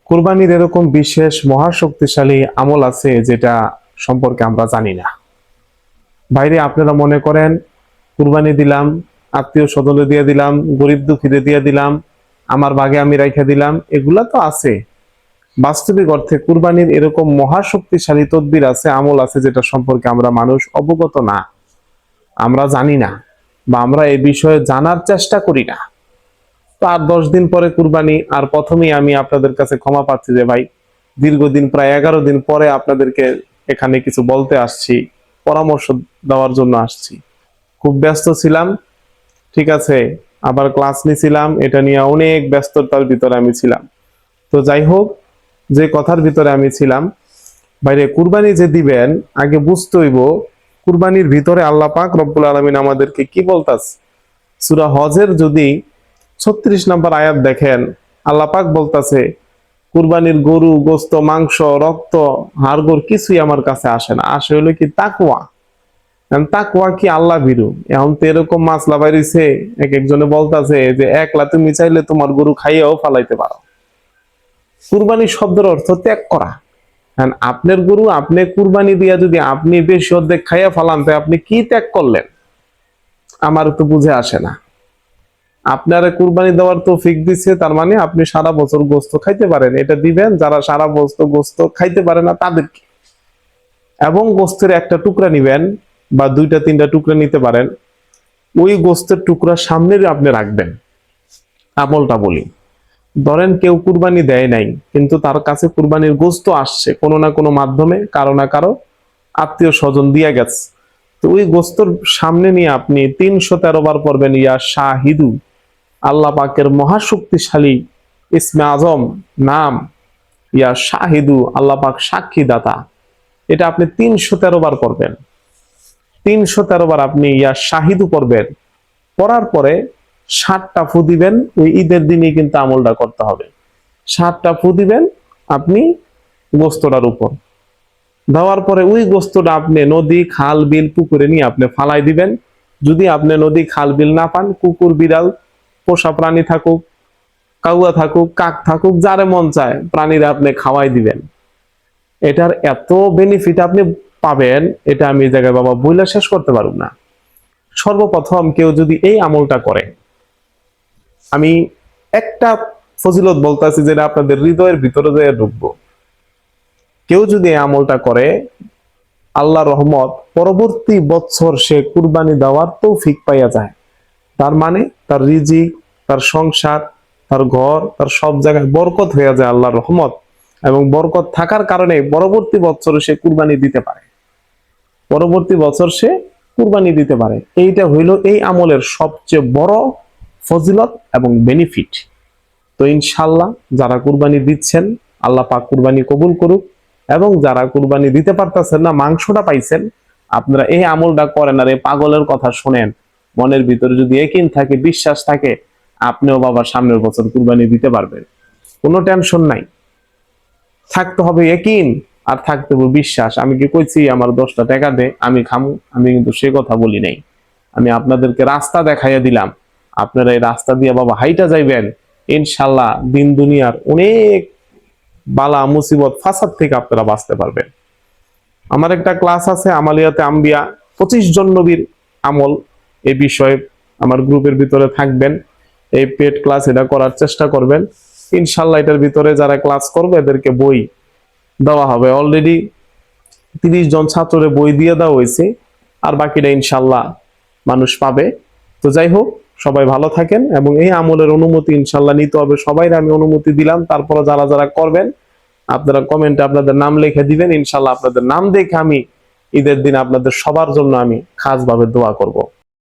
কুরবানির এরকম বিশেষ মহাশক্তিশালী আমল আছে যেটা সম্পর্কে আমরা জানি না। বাইরে আপনারা মনে করেন কুরবানি দিলাম, আত্মীয় স্বজনে দিয়ে দিলাম, গরিব দুঃখীরে দিয়ে দিলাম, আমার ভাগে আমি রাইখা দিলাম, এগুলা তো আছে। বাস্তবিক অর্থে কুরবানির এরকম মহাশক্তিশালী তদবির আছে, আমল আছে যেটা সম্পর্কে আমরা মানুষ অবগত না, আমরা জানি না, বা আমরা এই বিষয়ে জানার চেষ্টা করি না। তো আর 10 দিন পরে কুরবানি, আর প্রথমেই আমি আপনাদের কাছে ক্ষমা পাচ্ছি যে ভাই, দীর্ঘদিন প্রায় 11 দিন পরে আপনাদেরকে এখানে কিছু বলতে আসছি, পরামর্শ দেওয়ার জন্য আসছি। খুব ব্যস্ত ছিলাম, ঠিক আছে, আবার ক্লাস নিছিলাম, এটা নিয়ে অনেক ব্যস্ততার ভিতরে আমি ছিলাম। তো যাই হোক, যে কথার ভিতরে আমি ছিলাম, বাইরে কুরবানি যে দিবেন আগে বুঝতে হইব কুরবানির ভিতরে আল্লাহ পাক রব্বুল আলামিন আমাদেরকে কি বলতাছে। সূরা হজের যদি 36 নম্বর আয়াত দেখেন, আল্লাহ পাক বলতাছে কুরবানির গরু, গোস্ত, মাংস, রক্ত, হাড়গোড় কিছুই আমার কাছে আসে না, আসে হলো কি তাকওয়া। তাকওয়া কি আল্লাহ ভীরু। এখন তো এরকম মাসলা বাইরেছে, এক একজনে বলতাছে যে একলা তুমি চাইলে তোমার গরু খাইয়াও ফালাইতে পারো। কুরবানি শব্দের অর্থ ত্যাগ করা। আপনার গরু আপনি কুরবানি দিয়া যদি আপনি বেশি অর্ধেক খাইয়া ফালান, তাই আপনি কি ত্যাগ করলেন আমার তো বুঝে আসে না। আপনারা কুরবানি দেওয়ার তৌফিক দিচ্ছে, তার মানে আপনি সারা বছর গোস্ত খাইতে পারেন, এটা দিবেন যারা সারা বছর গোস্ত খাইতে পারে না তাদেরকে। এবং গোস্তের একটা টুকরা নিবেন বা 2-3টা টুকরা নিতে পারেন, ওই গোস্তের টুকরা সামনে আপনি রাখবেন। আমলটা বলি, ধরেন কেউ কুরবানি দেয় নাই, কিন্তু তার কাছে কুরবানির গোস্ত আসছে কোনো না কোনো মাধ্যমে, কারো না কারো আত্মীয় স্বজন দিয়ে গেছে। তো ওই গোস্তর সামনে নিয়ে আপনি 313 বার পড়বেন ইয়া শাহিদু, আল্লাহ পাকের মহাশক্তিশালী ইসমে আজম নাম, ইয়া শাহিদু, আল্লাহ পাক সাক্ষী দাতা। এটা আপনি 313 বার পড়বেন। 313 বার আপনি ইয়া শাহিদু পড়বেন। পড়ার পরে 7টা ফু দিবেন। ওই ঈদের দিনই কিন্তু আমলটা করতে হবে। 7টা ফু দিবেন আপনি গোস্তটার উপর। দেওয়ার পরে ওই গোস্তটা আপনি নদী, খাল, বিল, পুকুরে নিয়ে আপনি ফালাই দিবেন। যদি আপনি নদী, খাল, বিল না পান, কুকুর, বিড়াল, পোষা প্রাণী থাকুক, কাউয়া থাকুক, কাক থাকুক, যারে মন চায় প্রাণীরা আপনি খাওয়াই দিবেন। এটার এত বেনিফিট আপনি পাবেন, এটা আমি এই জায়গায় বাবা বইলা শেষ করতে পারব না। সর্বপ্রথম কেউ যদি এই আমলটা করে, আমি একটা ফজিলত বলতেছি যেটা আপনাদের হৃদয়ের ভিতরে যেয়ে ঢুকবো। কেউ যদি এই আমলটা করে, আল্লাহ রহমত পরবর্তী বছর সে কুরবানি দেওয়ার তৌফিক পাইয়া যায়। তার মানে তার রিজিক, তার সংসার, তার ঘর, তার সব জায়গায় বরকত হয়ে যায় আল্লাহর রহমত। এবং বরকত থাকার কারণে পরবর্তী বছরে সে কুরবানি দিতে পারে। পরবর্তী বছর সে কুরবানি দিতে পারে। এইটা হইল এই আমলের সবচেয়ে বড় ফজিলত এবং বেনিফিট। তো ইনশাল্লাহ যারা কুরবানি দিচ্ছেন, আল্লাহ পাক কুরবানি কবুল করুক। এবং যারা কুরবানি দিতে পারতেছেন না, মাংসটা পাইছেন, আপনারা এই আমলটা করেন আর এই পাগলের কথা শুনেন। মনের ভিতরে যদি ইয়াকিন থাকে, বিশ্বাস থাকে, আপনিও বাবা সামনের বছর কুরবানি দিতে পারবেন। কোনো টেনশন নাই, থাকতে হবে ইয়াকিন আর থাকতে হবে বিশ্বাস। আমি কি কইছি আমার 10টা টাকা দে আমি খামু? আমি কিন্তু সে কথা বলি নাই। আমি আপনাদেরকে রাস্তা দেখাইয়া দিলাম, আপনারা এই রাস্তা দিয়ে বাবা হাইটা যাইবেন। ইনশাল্লাহ দিন দুনিয়ার অনেক বালা মুসিবত ফাসাদ থেকে আপনারা বাঁচতে পারবেন। আমার একটা ক্লাস আছে আমালিয়াতে আম্বিয়া, 25 জন নবীর আমল। এই বিষয়ে আমার গ্রুপের ভিতরে থাকবেন, এই পেড ক্লাস এটা করার চেষ্টা করবেন। ইনশাল্লাহ এটার ভিতরে যারা ক্লাস করবে এদেরকে বই দেওয়া হবে। অলরেডি 30 জন ছাত্রের বই দিয়ে দেওয়া হয়েছে, আর বাকিটা ইনশাল্লাহ মানুষ পাবে। তো যাই হোক, সবাই ভালো থাকেন। এবং এই আমলের অনুমতি ইনশাল্লাহ নিতে হবে সবাই, আমি অনুমতি দিলাম। তারপরে যারা যারা করবেন আপনারা কমেন্টে আপনাদের নাম লিখে দিবেন। ইনশাল্লাহ আপনাদের নাম দেখে আমি ঈদের দিন আপনাদের সবার জন্য আমি খাসভাবে দোয়া করব।